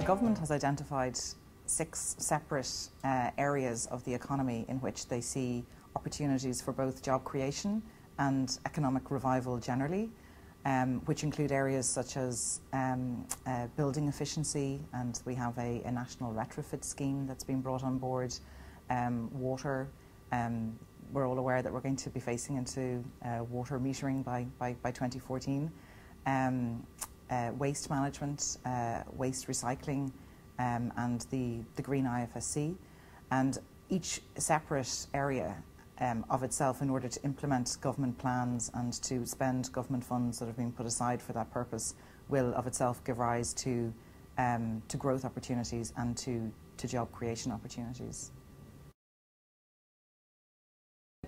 government has identified 6 separate areas of the economy in which they see opportunities for both job creation and economic revival generally, which include areas such as building efficiency, and we have a national retrofit scheme that's been brought on board, water. We're all aware that we're going to be facing into water metering by 2014. Waste management, waste recycling, and the green IFSC, and each separate area of itself, in order to implement government plans and to spend government funds that have been put aside for that purpose, will of itself give rise to growth opportunities and to job creation opportunities.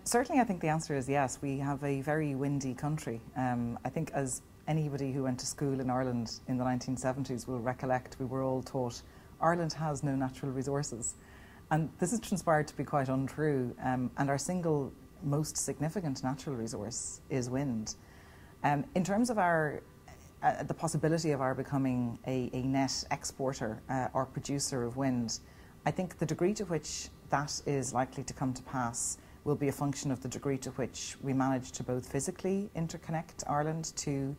Certainly, I think the answer is yes. We have a very windy country. I think, as anybody who went to school in Ireland in the 1970s will recollect, we were all taught Ireland has no natural resources. And this has transpired to be quite untrue, and our single most significant natural resource is wind. In terms of the possibility of our becoming a net exporter or producer of wind, I think the degree to which that is likely to come to pass will be a function of the degree to which we manage to both physically interconnect Ireland to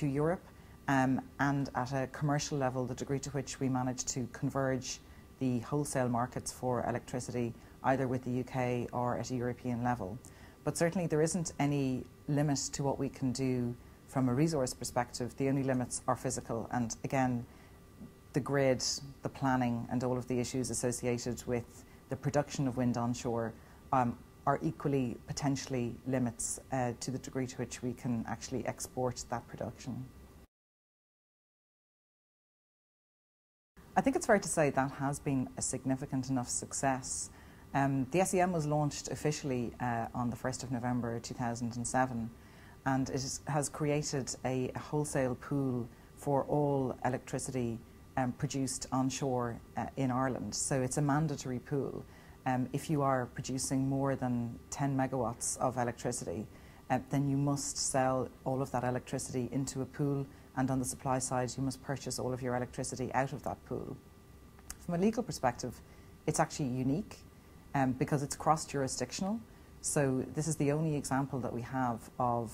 Europe, and at a commercial level, the degree to which we manage to converge the wholesale markets for electricity, either with the UK or at a European level. But certainly there isn't any limit to what we can do from a resource perspective. The only limits are physical, and again, the grid, the planning, and all of the issues associated with the production of wind onshore are equally potentially limits to the degree to which we can actually export that production. I think it's fair to say that has been a significant enough success. The SEM was launched officially on the 1st of November 2007, and it has created a wholesale pool for all electricity produced onshore in Ireland. So it's a mandatory pool. If you are producing more than 10 megawatts of electricity, then you must sell all of that electricity into a pool, and on the supply side you must purchase all of your electricity out of that pool. From a legal perspective, it's actually unique because it's cross-jurisdictional. So this is the only example that we have of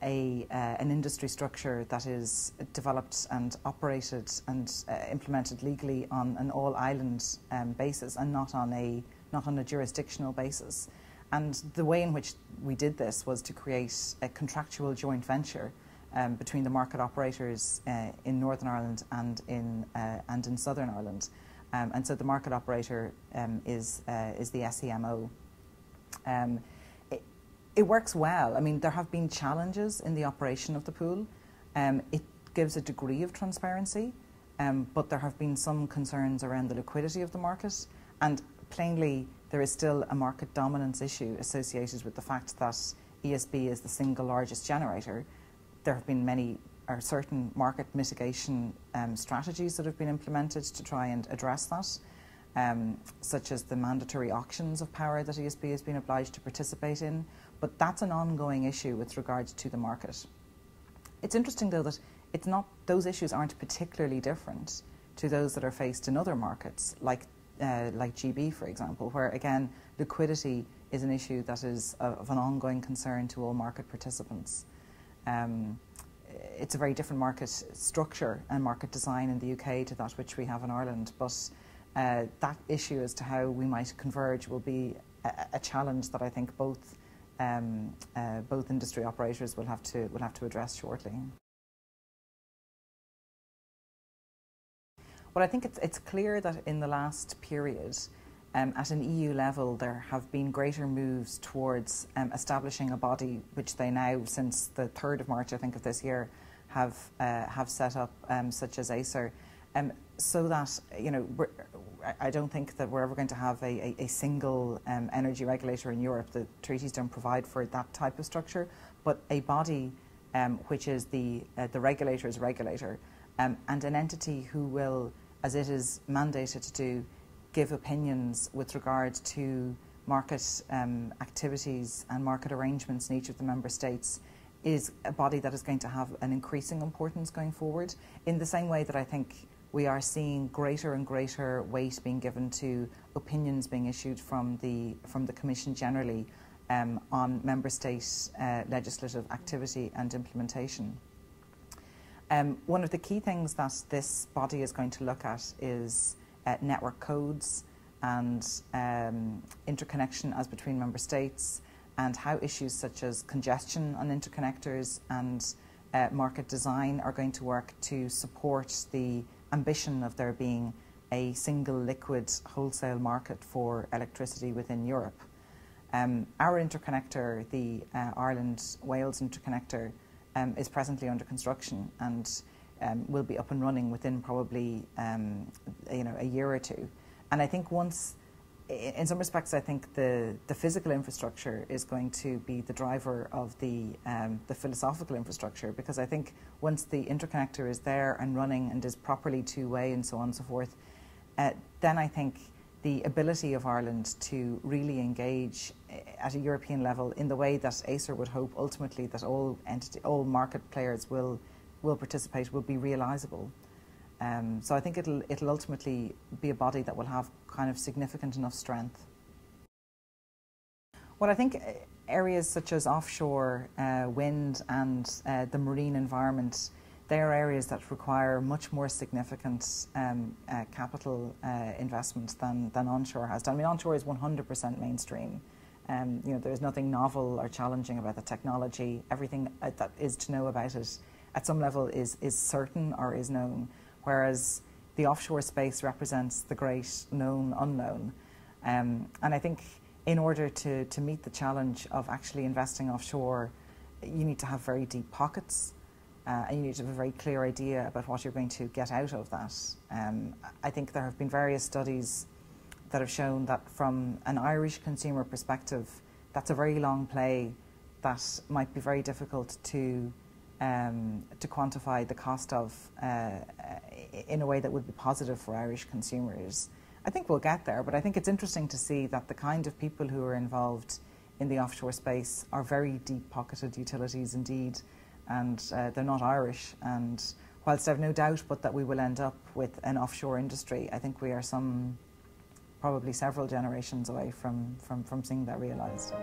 an industry structure that is developed and operated and implemented legally on an all-island basis, and not on a jurisdictional basis. And the way in which we did this was to create a contractual joint venture between the market operators in Northern Ireland and in Southern Ireland. And so the market operator is the SEMO. It works well. I mean, there have been challenges in the operation of the pool. It gives a degree of transparency, but there have been some concerns around the liquidity of the market, and plainly there is still a market dominance issue associated with the fact that ESB is the single largest generator. There have been certain market mitigation strategies that have been implemented to try and address that, such as the mandatory auctions of power that ESB has been obliged to participate in. But that's an ongoing issue with regard to the market. It's interesting, though, that those issues aren't particularly different to those that are faced in other markets, like GB, for example, where, again, liquidity is an issue that is of an ongoing concern to all market participants. It's a very different market structure and market design in the UK to that which we have in Ireland, but that issue as to how we might converge will be a challenge that I think both industry operators will have to address shortly. Well, I think it's clear that in the last period, at an EU level, there have been greater moves towards establishing a body which they now, since the 3rd of March, I think, of this year, have set up, such as ACER, so that, you know, I don't think that we're ever going to have a single energy regulator in Europe. The treaties don't provide for that type of structure, but a body which is the regulator's regulator, and an entity who will, as it is mandated to do, give opinions with regard to market activities and market arrangements in each of the member states, is a body that is going to have an increasing importance going forward, in the same way that I think we are seeing greater and greater weight being given to opinions being issued from the Commission generally on Member State legislative activity and implementation. One of the key things that this body is going to look at is network codes and interconnection as between Member States, and how issues such as congestion on interconnectors and market design are going to work to support the ambition of there being a single liquid wholesale market for electricity within Europe. Our interconnector, the Ireland-Wales interconnector, is presently under construction and will be up and running within probably a year or two. And I think in some respects, I think the physical infrastructure is going to be the driver of the philosophical infrastructure, because I think once the interconnector is there and running and is properly two-way and so on and so forth, then I think the ability of Ireland to really engage at a European level in the way that Acer would hope ultimately that all market players will participate will be realisable. So I think it'll ultimately be a body that will have kind of significant enough strength. Well, I think areas such as offshore wind and the marine environment, they are areas that require much more significant capital investment than onshore has done. I mean, onshore is 100% mainstream. There's nothing novel or challenging about the technology. Everything that is to know about it at some level is certain or is known, whereas the offshore space represents the great known unknown. And I think in order to meet the challenge of actually investing offshore, you need to have very deep pockets. And you need to have a very clear idea about what you're going to get out of that. I think there have been various studies that have shown that from an Irish consumer perspective, that's a very long play that might be very difficult to quantify the cost of in a way that would be positive for Irish consumers. I think we'll get there, but I think it's interesting to see that the kind of people who are involved in the offshore space are very deep-pocketed utilities indeed, and they're not Irish. And whilst I've no doubt but that we will end up with an offshore industry, I think we are probably several generations away from seeing that realised.